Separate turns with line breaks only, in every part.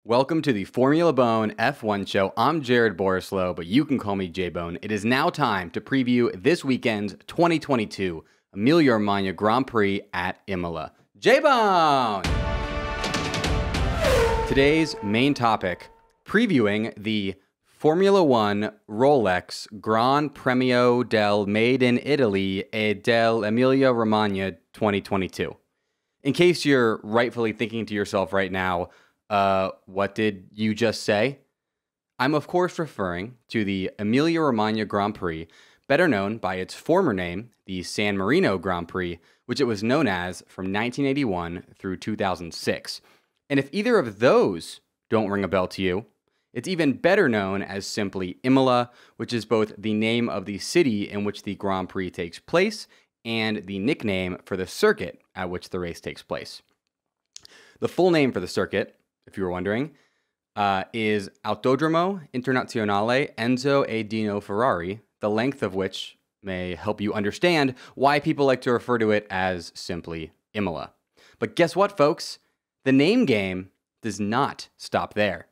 Welcome to the Formula Bone F1 show. I'm Jared Borislow, but you can call me J-Bone. It is now time to preview this weekend's 2022 Emilia Romagna Grand Prix at Imola. J-Bone! Today's main topic, previewing the Formula One Rolex Gran Premio del Made in Italy e del Emilia Romagna 2022. In case you're rightfully thinking to yourself right now, what did you just say? I'm of course referring to the Emilia Romagna Grand Prix, better known by its former name, the San Marino Grand Prix, which it was known as from 1981 through 2006. And if either of those don't ring a bell to you, it's even better known as simply Imola, which is both the name of the city in which the Grand Prix takes place and the nickname for the circuit at which the race takes place. The full name for the circuit, if you were wondering, is Autodromo Internazionale Enzo e Dino Ferrari, the length of which may help you understand why people like to refer to it as simply Imola. But guess what, folks? The name game does not stop there.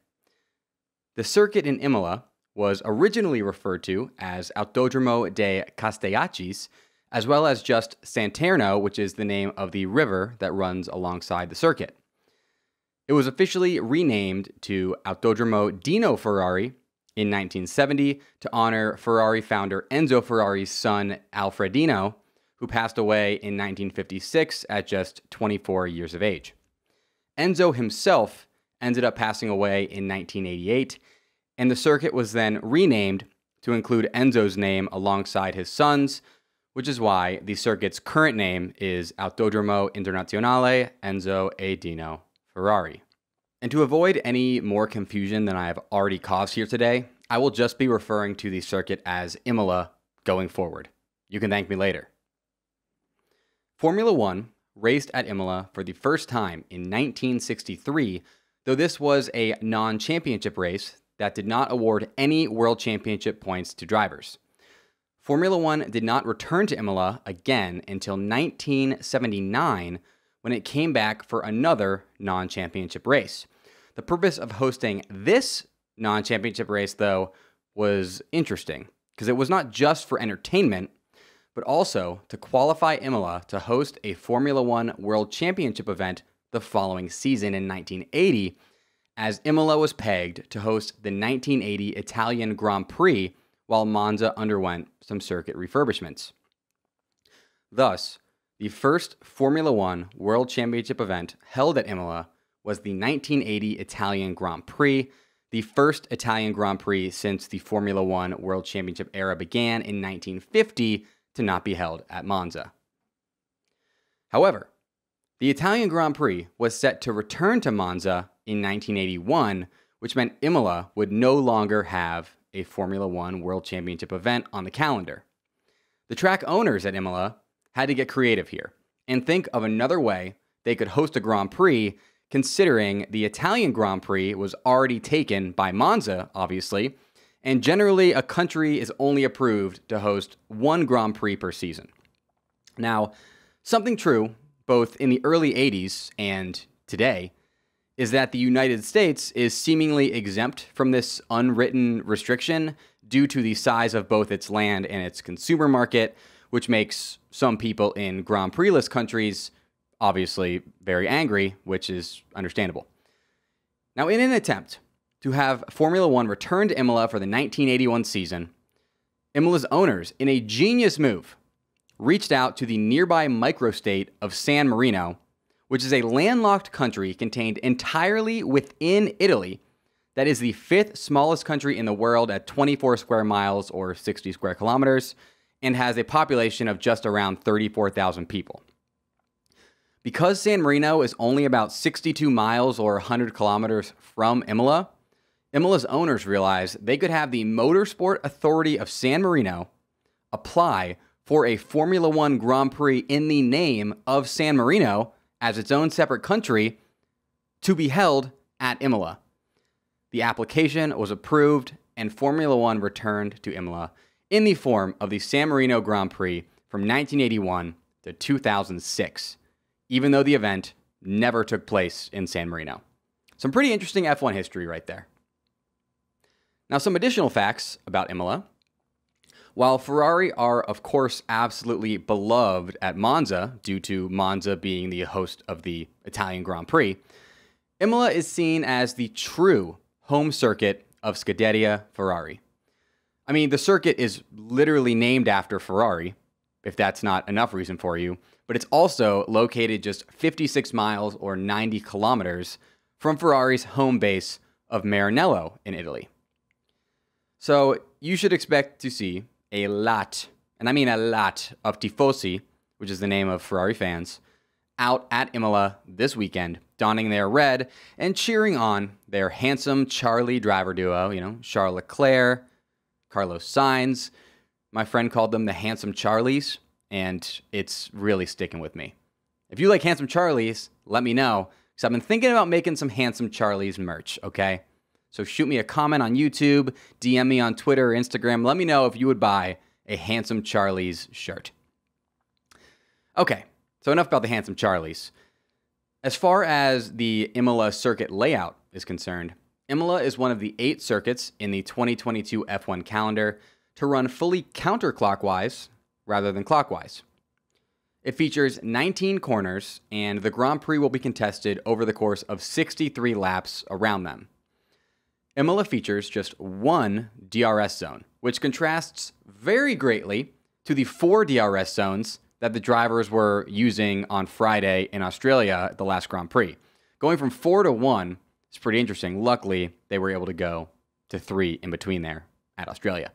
The circuit in Imola was originally referred to as Autodromo de Castellaccis, as well as just Santerno, which is the name of the river that runs alongside the circuit. It was officially renamed to Autodromo Dino Ferrari in 1970 to honor Ferrari founder Enzo Ferrari's son Alfredino, who passed away in 1956 at just 24 years of age. Enzo himself ended up passing away in 1988, and the circuit was then renamed to include Enzo's name alongside his son's, which is why the circuit's current name is Autodromo Internazionale Enzo e Dino Ferrari. And to avoid any more confusion than I have already caused here today, I will just be referring to the circuit as Imola going forward. You can thank me later. Formula One raced at Imola for the first time in 1963, though this was a non-championship race that did not award any World Championship points to drivers. Formula One did not return to Imola again until 1979, when it came back for another non-championship race. The purpose of hosting this non-championship race, though, was interesting, because it was not just for entertainment, but also to qualify Imola to host a Formula One World Championship event the following season in 1980, as Imola was pegged to host the 1980 Italian Grand Prix while Monza underwent some circuit refurbishments. Thus, the first Formula One World Championship event held at Imola was the 1980 Italian Grand Prix, the first Italian Grand Prix since the Formula One World Championship era began in 1950 to not be held at Monza. However, the Italian Grand Prix was set to return to Monza in 1981, which meant Imola would no longer have a Formula One World Championship event on the calendar. The track owners at Imola had to get creative here and think of another way they could host a Grand Prix, considering the Italian Grand Prix was already taken by Monza, obviously, and generally a country is only approved to host one Grand Prix per season. Now, something true, both in the early 80s and today, is that the United States is seemingly exempt from this unwritten restriction due to the size of both its land and its consumer market, which makes some people in Grand Prix-less countries obviously very angry, which is understandable. Now, in an attempt to have Formula One return to Imola for the 1981 season, Imola's owners, in a genius move, reached out to the nearby microstate of San Marino, which is a landlocked country contained entirely within Italy, that is the fifth smallest country in the world at 24 square miles or 60 square kilometers, and has a population of just around 34,000 people. Because San Marino is only about 62 miles or 100 kilometers from Imola, Imola's owners realized they could have the Motorsport Authority of San Marino apply for a Formula One Grand Prix in the name of San Marino as its own separate country to be held at Imola. The application was approved and Formula One returned to Imola in the form of the San Marino Grand Prix from 1981 to 2006, even though the event never took place in San Marino. Some pretty interesting F1 history right there. Now, some additional facts about Imola. While Ferrari are, of course, absolutely beloved at Monza, due to Monza being the host of the Italian Grand Prix, Imola is seen as the true home circuit of Scuderia Ferrari. I mean, the circuit is literally named after Ferrari, if that's not enough reason for you, but it's also located just 56 miles or 90 kilometers from Ferrari's home base of Maranello in Italy. So you should expect to see a lot, and I mean a lot, of tifosi, which is the name of Ferrari fans, out at Imola this weekend, donning their red and cheering on their handsome Charlie driver duo, Charles Leclerc, Carlos Sainz. My friend called them the Handsome Charlies, and it's really sticking with me. If you like Handsome Charlies, let me know, because I've been thinking about making some Handsome Charlies merch, okay? So shoot me a comment on YouTube, DM me on Twitter or Instagram. Let me know if you would buy a Handsome Charlies shirt. Okay, so enough about the Handsome Charlies. As far as the Imola circuit layout is concerned, Imola is one of the 8 circuits in the 2022 F1 calendar to run fully counterclockwise rather than clockwise. It features 19 corners, and the Grand Prix will be contested over the course of 63 laps around them. Imola features just one DRS zone, which contrasts very greatly to the 4 DRS zones that the drivers were using on Friday in Australia at the last Grand Prix. Going from 4 to 1 is pretty interesting. Luckily, they were able to go to 3 in between there at Australia.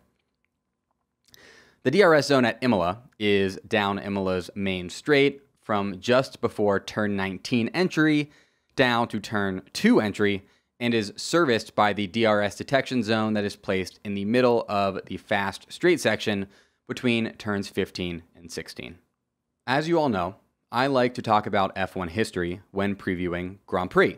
The DRS zone at Imola is down Imola's main straight from just before turn 19 entry down to turn 2 entry, and is serviced by the DRS detection zone that is placed in the middle of the fast straight section between turns 15 and 16. As you all know, I like to talk about F1 history when previewing Grand Prix,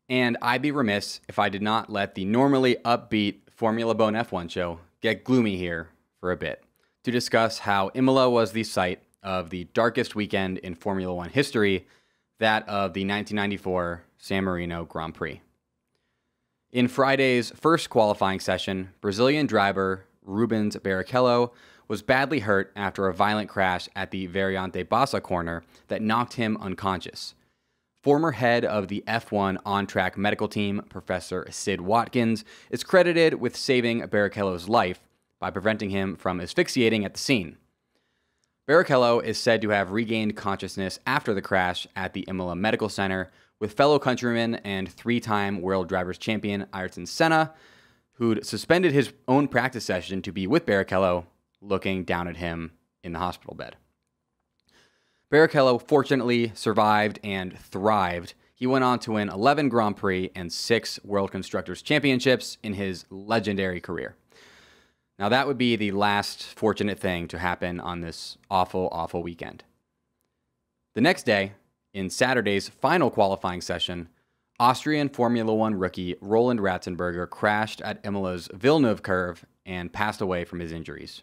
and I'd be remiss if I did not let the normally upbeat Formula BONE F1 show get gloomy here for a bit to discuss how Imola was the site of the darkest weekend in Formula 1 history, that of the 1994 San Marino Grand Prix. In Friday's first qualifying session, Brazilian driver Rubens Barrichello was badly hurt after a violent crash at the Variante Bassa corner that knocked him unconscious. Former head of the F1 on-track medical team, Professor Sid Watkins, is credited with saving Barrichello's life by preventing him from asphyxiating at the scene. Barrichello is said to have regained consciousness after the crash at the Imola Medical Center, with fellow countryman and 3-time World Drivers' Champion Ayrton Senna, who'd suspended his own practice session to be with Barrichello, looking down at him in the hospital bed. Barrichello fortunately survived and thrived. He went on to win 11 Grand Prix and 6 World Constructors' Championships in his legendary career. Now, that would be the last fortunate thing to happen on this awful, awful weekend. The next day, in Saturday's final qualifying session, Austrian Formula One rookie Roland Ratzenberger crashed at Imola's Villeneuve curve and passed away from his injuries.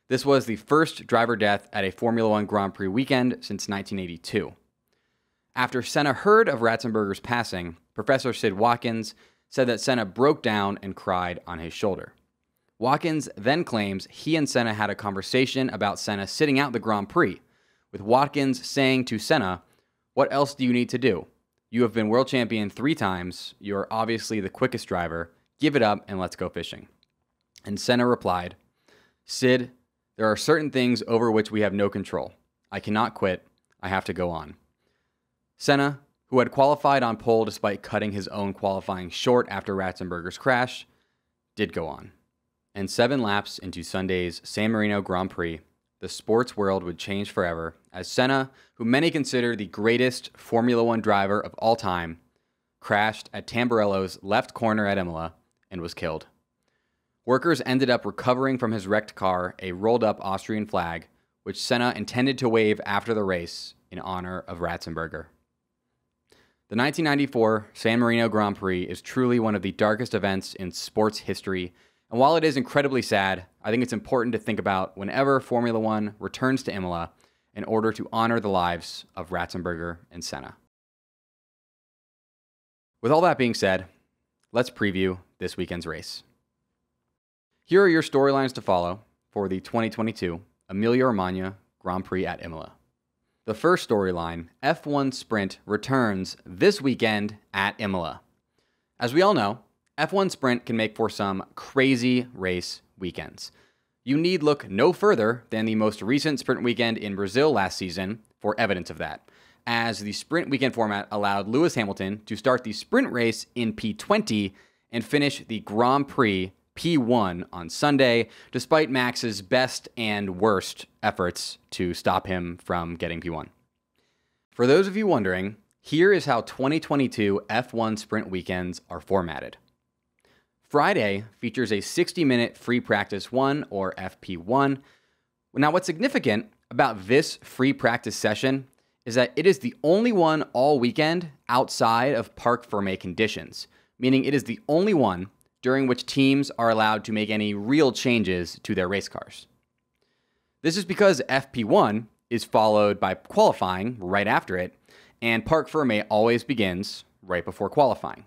This was the first driver death at a Formula One Grand Prix weekend since 1982. After Senna heard of Ratzenberger's passing, Professor Sid Watkins said that Senna broke down and cried on his shoulder. Watkins then claims he and Senna had a conversation about Senna sitting out the Grand Prix, with Watkins saying to Senna, "What else do you need to do? You have been world champion 3 times. You're obviously the quickest driver. Give it up and let's go fishing." And Senna replied, "Sid, there are certain things over which we have no control. I cannot quit. I have to go on." Senna, who had qualified on pole despite cutting his own qualifying short after Ratzenberger's crash, did go on. And 7 laps into Sunday's San Marino Grand Prix, the sports world would change forever as Senna, who many consider the greatest Formula One driver of all time, crashed at Tamburello's left corner at Imola and was killed. Workers ended up recovering from his wrecked car a rolled-up Austrian flag, which Senna intended to wave after the race in honor of Ratzenberger. The 1994 San Marino Grand Prix is truly one of the darkest events in sports history, and while it is incredibly sad, I think it's important to think about whenever Formula One returns to Imola in order to honor the lives of Ratzenberger and Senna. With all that being said, let's preview this weekend's race. Here are your storylines to follow for the 2022 Emilia Romagna Grand Prix at Imola. The first storyline, F1 Sprint returns this weekend at Imola. As we all know, F1 Sprint can make for some crazy race weekends. You need look no further than the most recent sprint weekend in Brazil last season for evidence of that, as the sprint weekend format allowed Lewis Hamilton to start the sprint race in P20 and finish the Grand Prix P1 on Sunday, despite Max's best and worst efforts to stop him from getting P1. For those of you wondering, here is how 2022 F1 sprint weekends are formatted. Friday features a 60-minute free practice 1, or FP1. Now, what's significant about this free practice session is that it is the only one all weekend outside of Parc Fermé conditions, meaning it is the only one during which teams are allowed to make any real changes to their race cars. This is because FP1 is followed by qualifying right after it, and Parc Fermé always begins right before qualifying.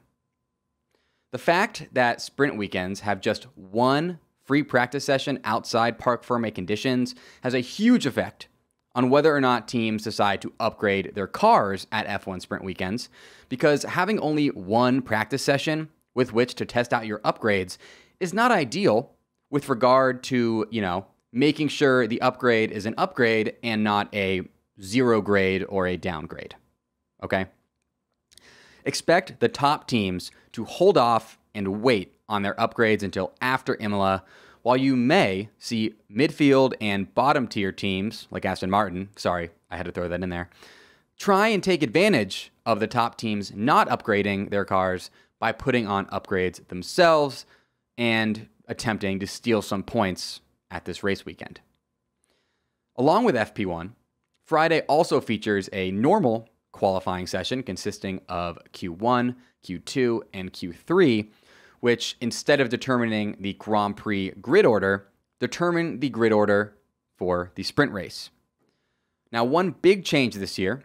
The fact that sprint weekends have just one free practice session outside Parc Fermé conditions has a huge effect on whether or not teams decide to upgrade their cars at F1 sprint weekends, because having only one practice session with which to test out your upgrades is not ideal with regard to, making sure the upgrade is an upgrade and not a 0 grade or a downgrade. Okay? Expect the top teams to hold off and wait on their upgrades until after Imola, while you may see midfield and bottom tier teams like Aston Martin, sorry, I had to throw that in there, try and take advantage of the top teams not upgrading their cars by putting on upgrades themselves and attempting to steal some points at this race weekend. Along with FP1, Friday also features a normal qualifying session consisting of Q1, Q2, and Q3, which instead of determining the Grand Prix grid order, determine the grid order for the sprint race. Now, one big change this year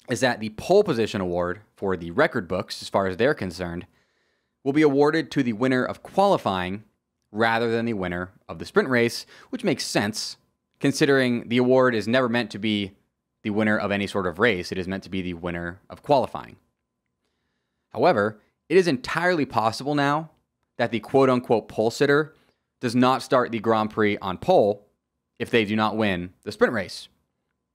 is that the pole position award for the record books, as far as they're concerned, will be awarded to the winner of qualifying rather than the winner of the sprint race, which makes sense, considering the award is never meant to be the winner of any sort of race. It is meant to be the winner of qualifying. However, it is entirely possible now that the quote-unquote pole sitter does not start the Grand Prix on pole if they do not win the sprint race.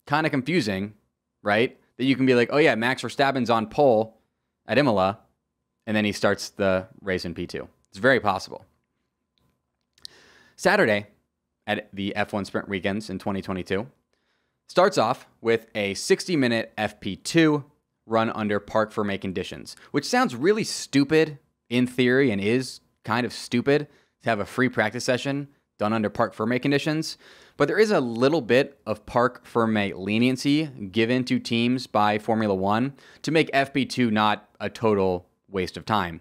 Kind of confusing, right? That you can be like, oh yeah, Max Verstappen's on pole at Imola, and then he starts the race in P2. It's very possible. Saturday at the F1 Sprint Weekends in 2022 starts off with a 60-minute FP2 run under Parc Fermé conditions, which sounds really stupid in theory and is kind of stupid to have a free practice session done under Parc Fermé conditions. But there is a little bit of Parc Fermé leniency given to teams by Formula One to make FP2 not a total waste of time.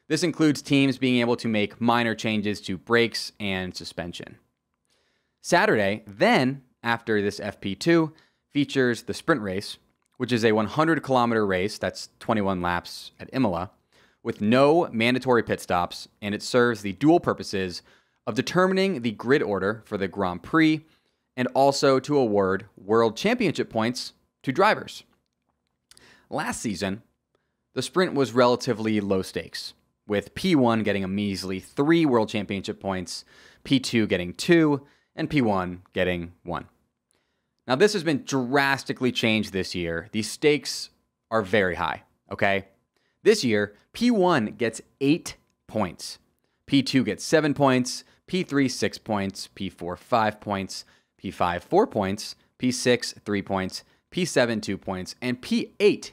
This includes teams being able to make minor changes to brakes and suspension. Saturday, then, after this FP2, features the sprint race, which is a 100-kilometer race, that's 21 laps at Imola, with no mandatory pit stops, and it serves the dual purposes of determining the grid order for the Grand Prix and also to award World Championship points to drivers. Last season, the sprint was relatively low stakes, with P1 getting a measly 3 World Championship points, P2 getting 2, and P1 getting 1. Now, this has been drastically changed this year. The stakes are very high, okay? This year, P1 gets 8 points. P2 gets 7 points, P3 6 points, P4 5 points, P5 4 points, P6 3 points, P7 2 points, and P8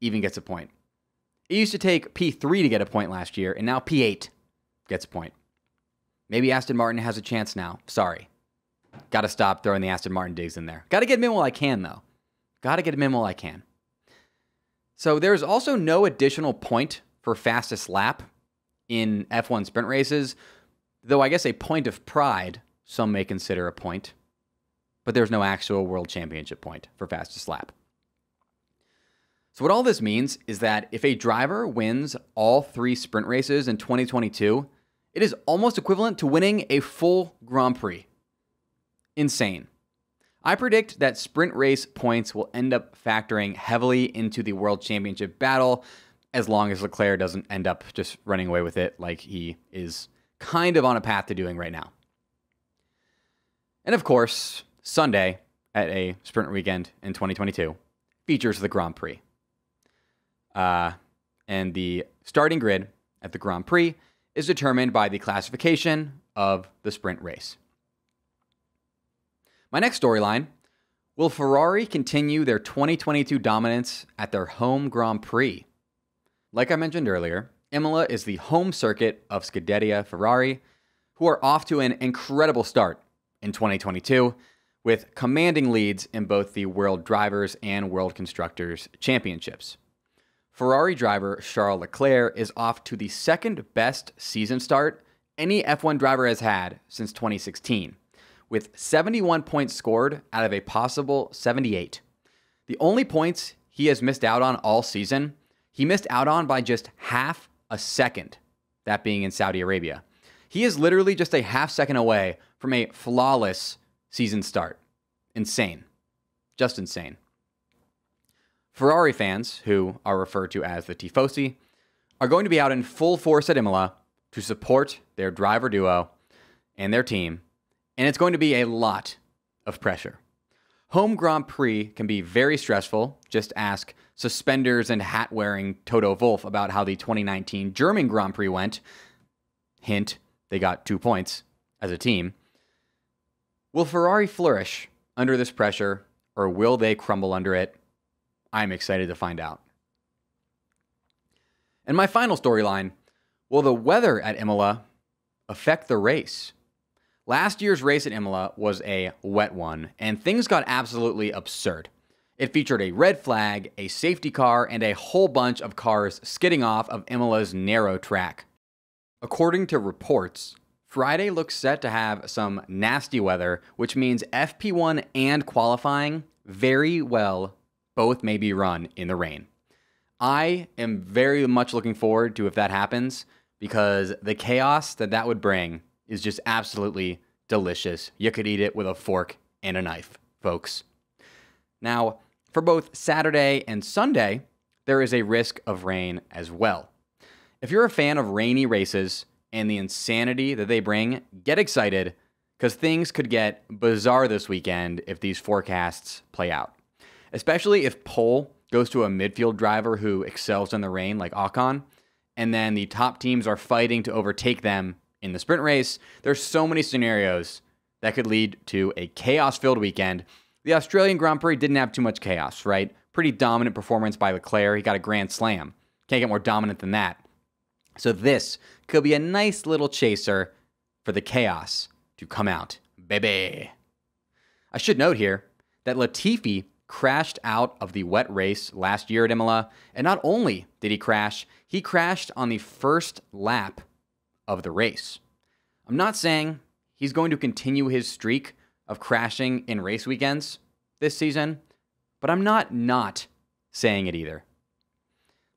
even gets a point. It used to take P3 to get a point last year, and now P8 gets a point. Maybe Aston Martin has a chance now. Sorry. Got to stop throwing the Aston Martin digs in there. Got to get them in while I can, though. Got to get them in while I can. So there's also no additional point for fastest lap in F1 sprint races, though I guess a point of pride some may consider a point, but there's no actual world championship point for fastest lap. So what all this means is that if a driver wins all 3 sprint races in 2022, it is almost equivalent to winning a full Grand Prix. Insane. I predict that sprint race points will end up factoring heavily into the World Championship battle, as long as Leclerc doesn't end up just running away with it like he is kind of on a path to doing right now. And of course, Sunday at a sprint weekend in 2022 features the Grand Prix. And the starting grid at the Grand Prix is determined by the classification of the sprint race. My next storyline: will Ferrari continue their 2022 dominance at their home Grand Prix? Like I mentioned earlier, Imola is the home circuit of Scuderia Ferrari, who are off to an incredible start in 2022, with commanding leads in both the World Drivers' and World Constructors' Championships. Ferrari driver Charles Leclerc is off to the second best season start any F1 driver has had since 2016, with 71 points scored out of a possible 78. The only points he has missed out on all season, he missed out on by just half a second, that being in Saudi Arabia. He is literally just a half second away from a flawless season start. Insane. Just insane. Ferrari fans, who are referred to as the Tifosi, are going to be out in full force at Imola to support their driver duo and their team, and it's going to be a lot of pressure. Home Grand Prix can be very stressful. Just ask suspenders and hat-wearing Toto Wolff about how the 2019 German Grand Prix went. Hint, they got 2 points as a team. Will Ferrari flourish under this pressure, or will they crumble under it? I'm excited to find out. And my final storyline: will the weather at Imola affect the race? Last year's race at Imola was a wet one, and things got absolutely absurd. It featured a red flag, a safety car, and a whole bunch of cars skidding off of Imola's narrow track. According to reports, Friday looks set to have some nasty weather, which means FP1 and qualifying very well both may be run in the rain. I am very much looking forward to if that happens, because the chaos that would bring is just absolutely delicious. You could eat it with a fork and a knife, folks. Now, for both Saturday and Sunday, there is a risk of rain as well. If you're a fan of rainy races and the insanity that they bring, get excited, because things could get bizarre this weekend if these forecasts play out. Especially if Pole goes to a midfield driver who excels in the rain like Ocon, and then the top teams are fighting to overtake them in the sprint race. There's so many scenarios that could lead to a chaos-filled weekend. The Australian Grand Prix didn't have too much chaos, right? Pretty dominant performance by Leclerc. He got a grand slam. Can't get more dominant than that. So this could be a nice little chaser for the chaos to come out, baby. I should note here that Latifi crashed out of the wet race last year at Imola, and not only did he crashed on the first lap of the race. I'm not saying he's going to continue his streak of crashing in race weekends this season, but I'm not saying it either.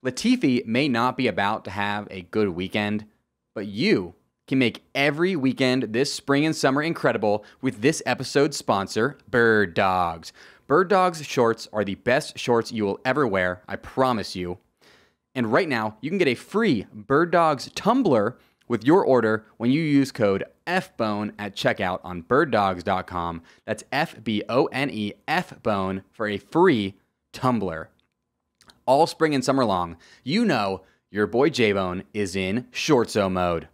Latifi may not be about to have a good weekend, but you can make every weekend this spring and summer incredible with this episode's sponsor, Birddogs. Birddogs shorts are the best shorts you will ever wear, I promise you. And right now, you can get a free Birddogs tumbler with your order when you use code FBONE at checkout on birddogs.com. That's FBONE, FBONE, for a free tumbler. All spring and summer long, you know your boy J-Bone is in shortso mode.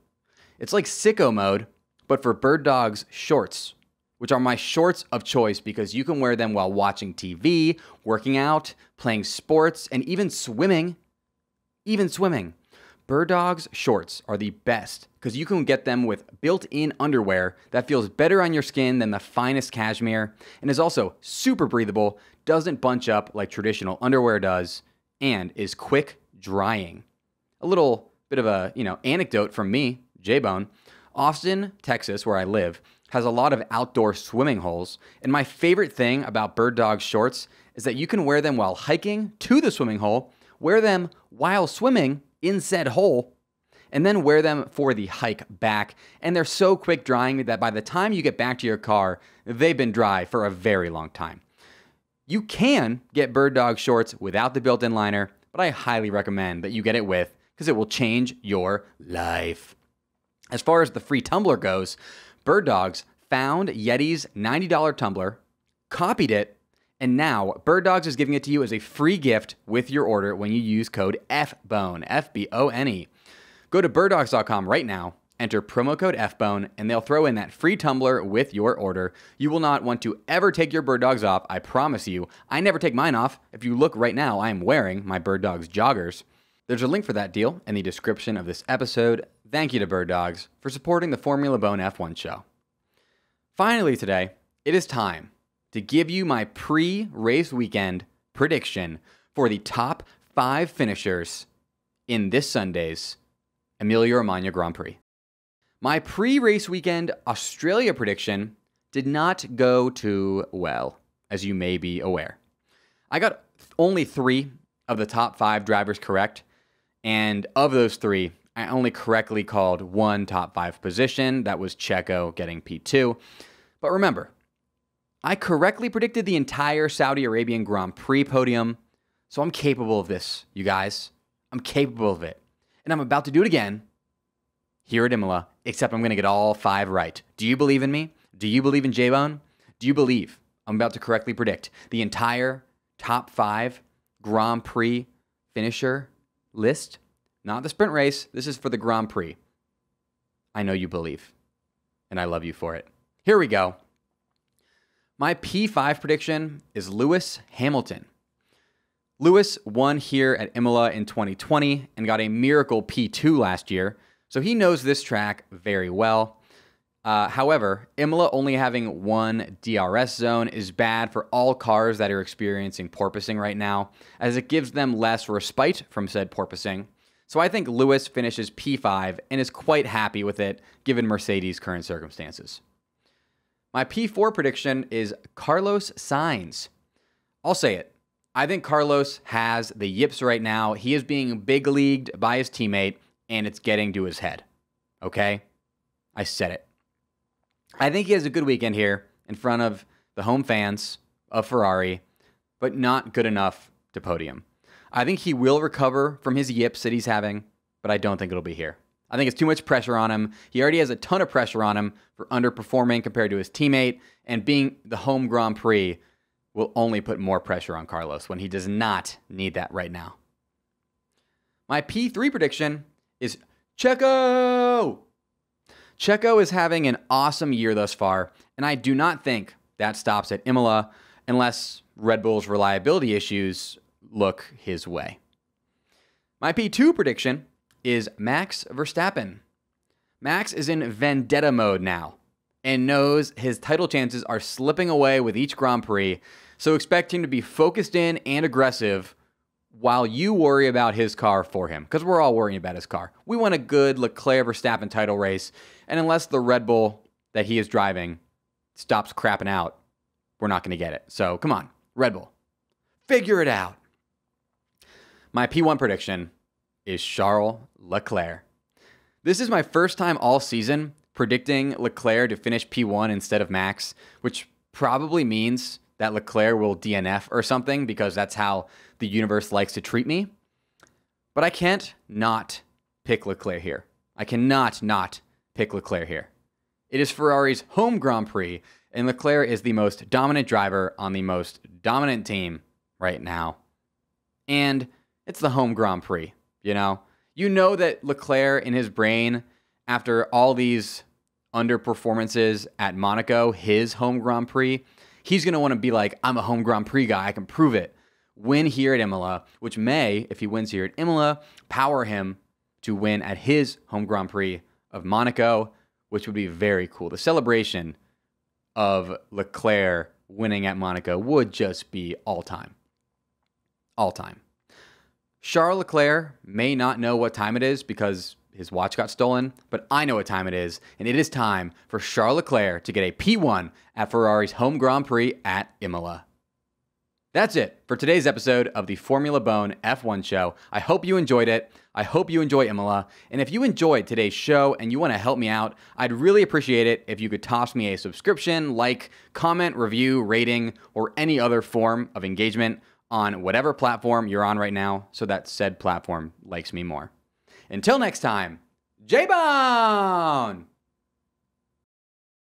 It's like sicko mode, but for Birddogs shorts, which are my shorts of choice because you can wear them while watching TV, working out, playing sports, and even swimming. Birddogs shorts are the best because you can get them with built-in underwear that feels better on your skin than the finest cashmere and is also super breathable, doesn't bunch up like traditional underwear does, and is quick drying. A little bit of a, anecdote from me, J-Bone. Austin, Texas, where I live, has a lot of outdoor swimming holes, and my favorite thing about Birddogs shorts is that you can wear them while hiking to the swimming hole, wear them while swimming in said hole, and then wear them for the hike back. And they're so quick drying that by the time you get back to your car, they've been dry for a very long time. You can get Birddog shorts without the built-in liner, but I highly recommend that you get it with, because it will change your life. As far as the free tumbler goes, Birddogs found Yeti's $90 tumbler, copied it, and now Birddogs is giving it to you as a free gift with your order when you use code FBONE, F-B-O-N-E. Go to birddogs.com right now, enter promo code FBONE, and they'll throw in that free tumbler with your order. You will not want to ever take your Birddogs off, I promise you. I never take mine off. If you look right now, I am wearing my Birddogs joggers. There's a link for that deal in the description of this episode. Thank you to Birddogs for supporting the Formula BONE F1 show. Finally today, it is time to give you my pre-race weekend prediction for the top 5 finishers in this Sunday's Emilia Romagna Grand Prix. My pre-race weekend Australia prediction did not go too well, as you may be aware. I got only 3 of the top 5 drivers correct, and of those 3, I only correctly called 1 top 5 position. That was Checo getting P2. But remember, I correctly predicted the entire Saudi Arabian Grand Prix podium, so I'm capable of this, you guys. I'm capable of it. And I'm about to do it again here at Imola, except I'm going to get all 5 right. Do you believe in me? Do you believe in J-Bone? Do you believe I'm about to correctly predict the entire top 5 Grand Prix finisher list? Not the sprint race. This is for the Grand Prix. I know you believe, and I love you for it. Here we go. My P5 prediction is Lewis Hamilton. Lewis won here at Imola in 2020 and got a miracle P2 last year, so he knows this track very well. However, Imola only having 1 DRS zone is bad for all cars that are experiencing porpoising right now, as it gives them less respite from said porpoising. So I think Lewis finishes P5 and is quite happy with it, given Mercedes' current circumstances. My P4 prediction is Carlos Sainz. I'll say it. I think Carlos has the yips right now. He is being big leagued by his teammate, and it's getting to his head. Okay? I said it. I think he has a good weekend here in front of the home fans of Ferrari, but not good enough to podium. I think he will recover from his yips that he's having, but I don't think it'll be here. I think it's too much pressure on him. He already has a ton of pressure on him for underperforming compared to his teammate, and being the home Grand Prix will only put more pressure on Carlos when he does not need that right now. My P3 prediction is Checo. Checo is having an awesome year thus far, and I do not think that stops at Imola unless Red Bull's reliability issues look his way. My P2 prediction is Max Verstappen. Max is in vendetta mode now and knows his title chances are slipping away with each Grand Prix, so expect him to be focused in and aggressive while you worry about his car for him, because we're all worrying about his car. We want a good Leclerc-Verstappen title race, and unless the Red Bull that he is driving stops crapping out, we're not going to get it. So come on, Red Bull, figure it out. My P1 prediction is Charles Leclerc. This is my first time all season predicting Leclerc to finish P1 instead of Max, which probably means that Leclerc will DNF or something, because that's how the universe likes to treat me. But I can't not pick Leclerc here. I cannot not pick Leclerc here. It is Ferrari's home Grand Prix, and Leclerc is the most dominant driver on the most dominant team right now. And it's the home Grand Prix, you know? You know that Leclerc in his brain, after all these underperformances at Monaco, his home Grand Prix, he's going to want to be like, I'm a home Grand Prix guy, I can prove it. Win here at Imola, which may, if he wins here at Imola, power him to win at his home Grand Prix of Monaco, which would be very cool. The celebration of Leclerc winning at Monaco would just be all time. All time. Charles Leclerc may not know what time it is because his watch got stolen, but I know what time it is, and it is time for Charles Leclerc to get a P1 at Ferrari's home Grand Prix at Imola. That's it for today's episode of the Formula Bone F1 show. I hope you enjoyed it. I hope you enjoy Imola. And if you enjoyed today's show and you want to help me out, I'd really appreciate it if you could toss me a subscription, like, comment, review, rating, or any other form of engagement on whatever platform you're on right now so that said platform likes me more. Until next time, J-Bone!